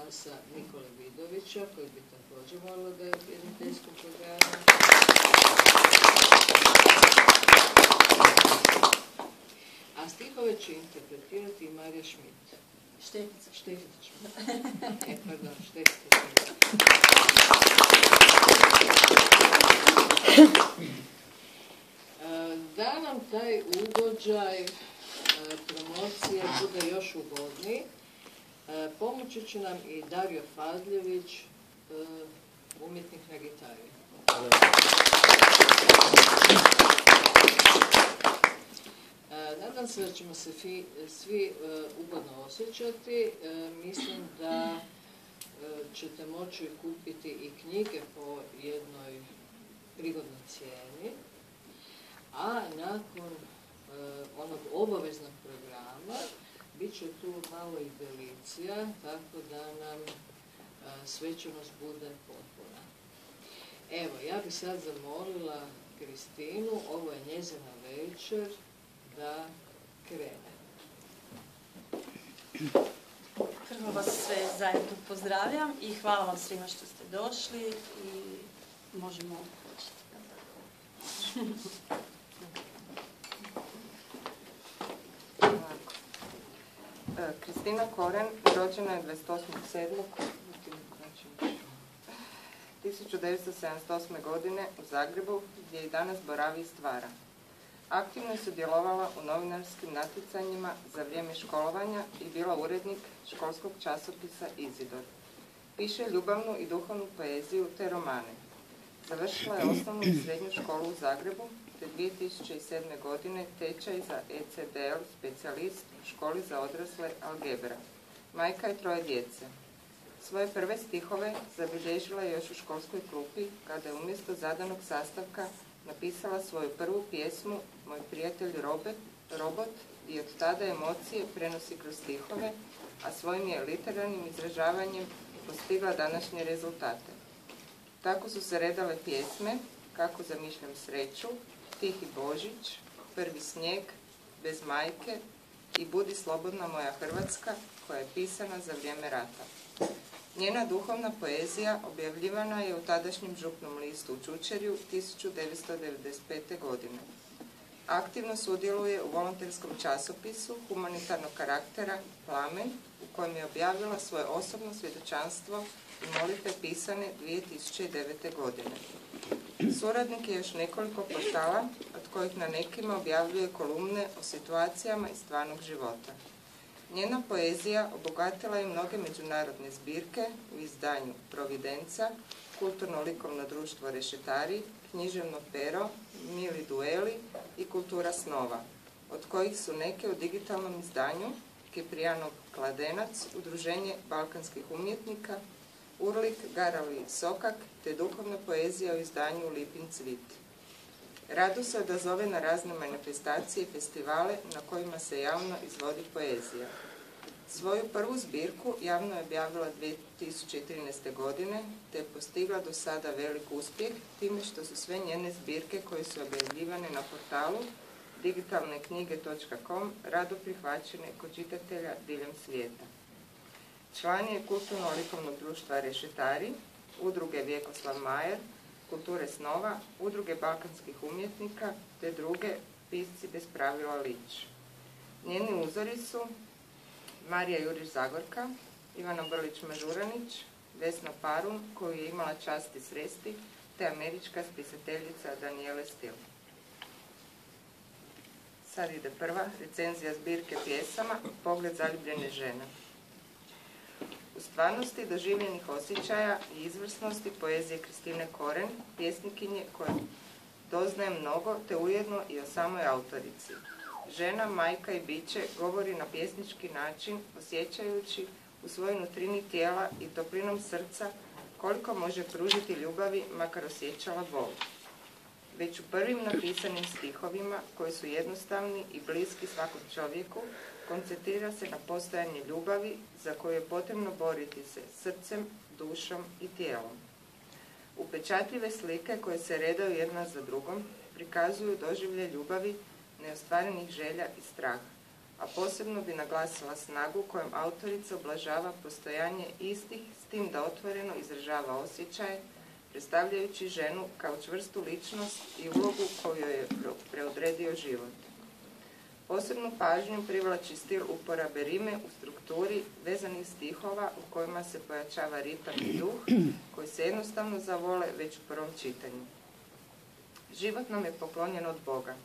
glasa Nikole Vidovića, koji bi također molila da je u prijateljskom programu. A stihove će interpretirati i Marija Šmit. Štefica. Štefica Šmit. Pardon, Štefica Šmit. Da nam taj ugođaj promocije bude još ugodniji, pomoći će nam i Dario Fadljević, umjetnik na gitari. Nadam se da ćemo se svi ugodno osjećati. Mislim da ćete moći kupiti i knjige po jednoj prigodnoj cijeni, a nakon onog obaveznog programa bit će tu malo i delicija, tako da nam svečanost bude potpuna. Evo, ja bih sad zamolila Kristinu, ovo je njezina večer, da krene. Prvo vas sve zajedno pozdravljam i hvala vam svima što ste došli i možemo početi. Kristina Koren rođena je 28.7.1978. godine u Zagrebu, gdje i danas boravi i stvara. Aktivno je sudjelovala u novinarskim natjecanjima za vrijeme školovanja i bila urednik školskog časopisa Izidor. Piše ljubavnu i duhovnu poeziju te romane. Završila je osnovnu i srednju školu u Zagrebu, te 2007. godine tečaj za ECDL specijalist u školi za odrasle Algebra. Majka je 3 djece. Svoje prve stihove zabilježila je još u školskoj klupi, kada je umjesto zadanog sastavka napisala svoju prvu pjesmu Moj prijatelj Robot i od tada emocije prenosi kroz stihove, a svojim je literarnim izražavanjem postigla današnje rezultate. Tako su se redale pjesme Kako zamišljam sreću, Tihi Božić, Prvi snijeg, Bez majke i Budi slobodna moja Hrvatska, koja je pisana za vrijeme rata. Njena duhovna poezija objavljivana je u tadašnjem župnom listu u Čučerju 1995. godine. Aktivno sudjeluje u volonterskom časopisu humanitarnog karaktera Plamen, u kojem je objavila svoje osobno svjedočanstvo i molitve pisane 2009. godine. Suradnik je još nekoliko portala, od kojih na nekima objavljuje kolumne o situacijama iz stvarnog života. Njena poezija obogatila je mnoge međunarodne zbirke u izdanju Providenca, Kulturno-likovno društvo Rešetari, Književno pero, Mili dueli i Kultura snova, od kojih su neke u digitalnom izdanju Kiprijanov Kladenac, Udruženje balkanskih umjetnika, Urlik, Garali Sokak, te duhovna poezija u izdanju Lipin cvit. Rado se odazove na razne manifestacije i festivale na kojima se javno izvodi poezija. Svoju prvu zbirku javno je objavila 2013. godine, te je postigla do sada velik uspjeh, time što su sve njene zbirke koje su objavljivane na portalu digitalneknjige.com rado prihvaćene kod čitatelja diljem svijeta. Član je Kulturno-likovnog društva Rešetari, Udruge Vjekoslav Majer, Kulture snova, Udruge balkanskih umjetnika, te druge Pisci bez pravila Lič. Njeni uzori su Marija Jurić-Zagorka, Ivana Brlić-Mažuranić, Vesna Parun, koju je imala čast i sresti, te američka spisateljica Daniele Stil. Sad ide prva recenzija zbirke pjesama Pogled zaljubljene žene. U stvarnosti doživljenih osjećaja i izvrsnosti poezije Kristine Koren, pjesnikinje koje doznaje mnogo, te ujedno i o samoj autorici. Žena, majka i biće govori na pjesnički način, osjećajući u svojoj nutrini tijela i toplinom srca koliko može pružiti ljubavi, makar osjećala bol. Već u prvim napisanim stihovima, koji su jednostavni i bliski svakom čovjeku, koncentrira se na postojanje ljubavi za koju je potrebno boriti se srcem, dušom i tijelom. Upečatljive slike koje se redaju jedna za drugom prikazuju doživlje ljubavi, neostvarenih želja i straha. a posebno bi naglasila snagu kojom autorica ublažava postojanje istih s tim da otvoreno izražava osjećaje, predstavljajući ženu kao čvrstu ličnost i ulogu koju je preodredio život. Posebnu pažnju privlači stil uporabe rime u strukturi vezanih stihova u kojima se pojačava ritam i duh, koji se jednostavno zavole već u prvom čitanju. Život nam je poklonjen od Boga.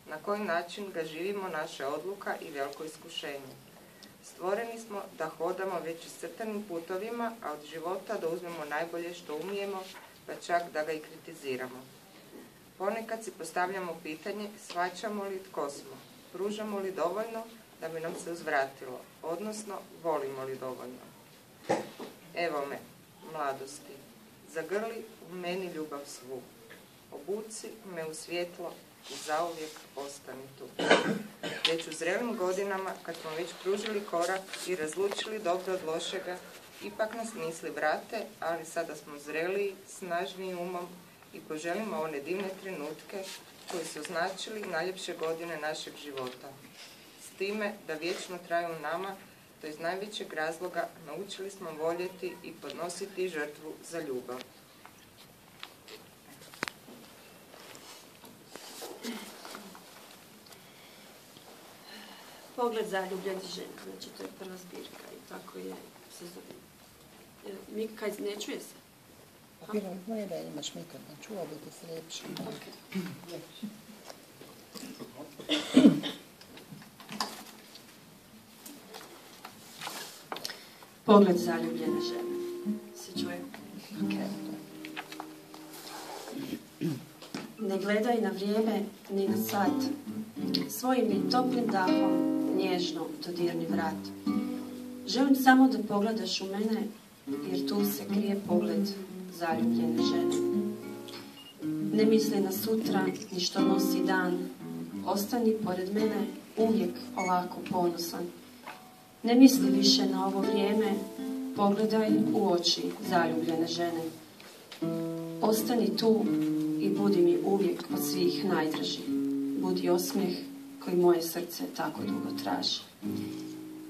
Na koji način ga živimo naša odluka i veliko iskušenje. Stvoreni smo da hodamo već iscrtanim putovima, a od života da uzmemo najbolje što umijemo, pa čak da ga i kritiziramo. Ponekad si postavljamo pitanje shvaćamo li tko smo, pružamo li dovoljno da bi nam se uzvratilo, odnosno volimo li dovoljno. Evo me, mladosti, zagrli u meni ljubav svu, obuci me u svjetlo i zauvijek ostani tu. Već u zrelim godinama, kad smo već pružili korak i razlučili dobro od lošega, ipak nas misli vrate, ali sada smo zreliji, snažniji umom i poželimo one divne trenutke koji su označili najljepše godine našeg života. S time da vječno traju nama, to iz najvećeg razloga naučili smo voljeti i podnositi žrtvu za ljubav. Pogled zaljubljene žene, znači to je prva zbirka i tako je se zove. Mika, ne čuje se? Bilo bi moje da imaš mikrofon, čuo bi ti se ljepše. Pogled zaljubljene žene. Se čuje? Ne gledaj na vrijeme ni na sat. Svojim mi toplim dahom nježno dodirni vrat. Želim samo da pogledaš u mene, jer tu se krije pogled zaljubljene žene. Ne misli na sutra, ni što nosi dan. Ostani pored mene uvijek ovako ponosan. Ne misli više na ovo vrijeme, pogledaj u oči zaljubljene žene. Ostani tu i budi mi uvijek od svih najdraži. Budi osmijeh koji moje srce tako dugo traži.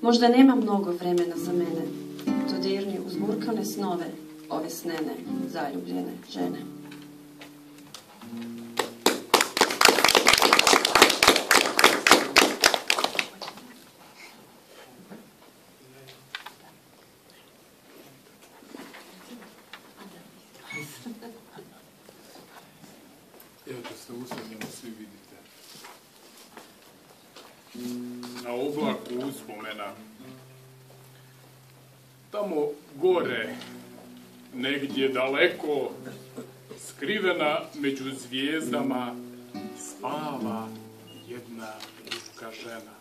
Možda nema mnogo vremena za mene, dodirni uzburkane snove ove snene zaljubljene žene. Evo da se usadimo, svi vidite. Na oblaku uspomena, tamo gore, negdje daleko, skrivena među zvijezdama, spava jedna ljudska žena.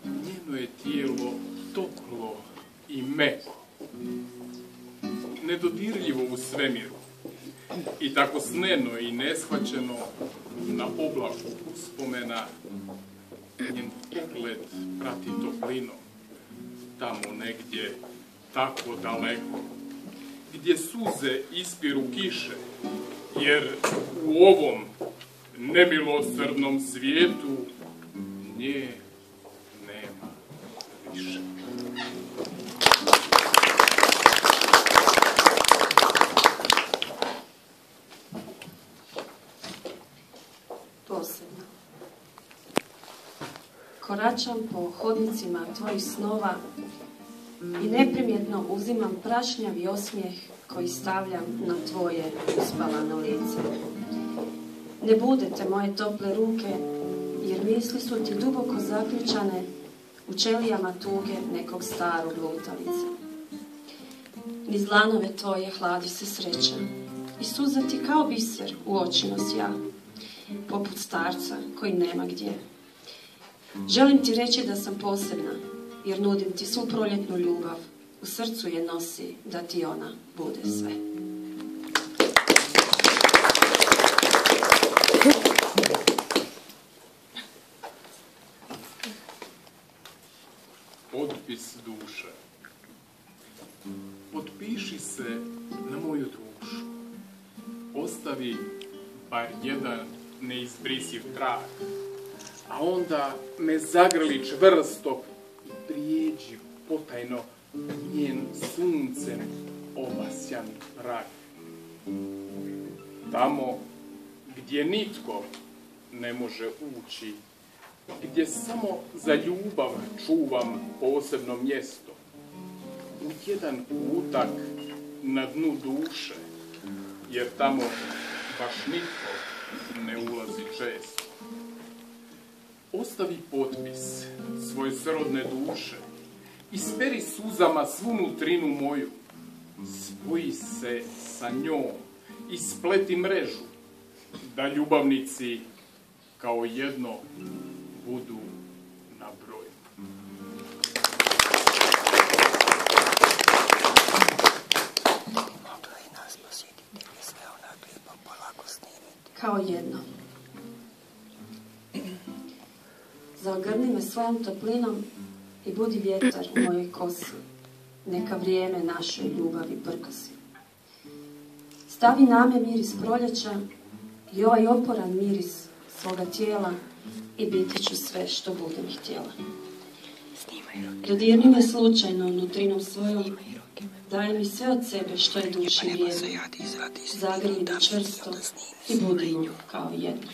Njeno je tijelo toplo i meko, nedodirljivo u svemiru. I tako sneno i neshvaćeno na oblaku uspomena njen pogled prati toplinom, tamo negdje tako daleko, gdje suze ispiru kiše, jer u ovom nemilosrdnom svijetu nje nema više. Posebno. Koračam po hodnicima tvojih snova i neprimjetno uzimam prašnjavi osmijeh koji stavljam na tvoje uspavano lice. Ne budete moje tople ruke, jer misli su ti duboko zaključane u ćelijama tuge nekog starog lutalica. Niz dlanove tvoje hladi se sreća i suza ti kao biser u očima sja, poput starca koji nema gdje. Želim ti reći da sam posebna, jer nudim ti svu proljetnu ljubav, u srcu je nosi da ti ona bude sve. Otpis duše. Potpiši se na moju dušu. Ostavi bar jedan neizbrisiv trag. a onda me zagrli čvrsto i prijeđi potajno njen suncem obasjan prag. Tamo gdje nitko ne može ući, gdje samo za ljubav čuvam posebno mjesto, u jedan kutak na dnu duše, jer tamo baš nitko ne ulazi često. Ostavi potpis svoje srodne duše, isperi suzama svu nutrinu moju, spoji se sa njom i spleti mrežu, da ljubavnici kao jedno budu na broju. Mogla i nas posjetiti i sve onak lijepo polako snimiti. Kao jedno. Zaogrni me svojom toplinom i budi vjetar u mojoj kosi. Neka vrijeme našoj ljubavi prkosi. Stavi na me miris proljeća i ovaj oporan miris svoga tijela i biti ću sve što budem htjela. Dodirni me slučajno nutrinom svojom, daj mi sve od sebe što je duši vrijedno. Zagrli me čvrsto i budimo kao jedno.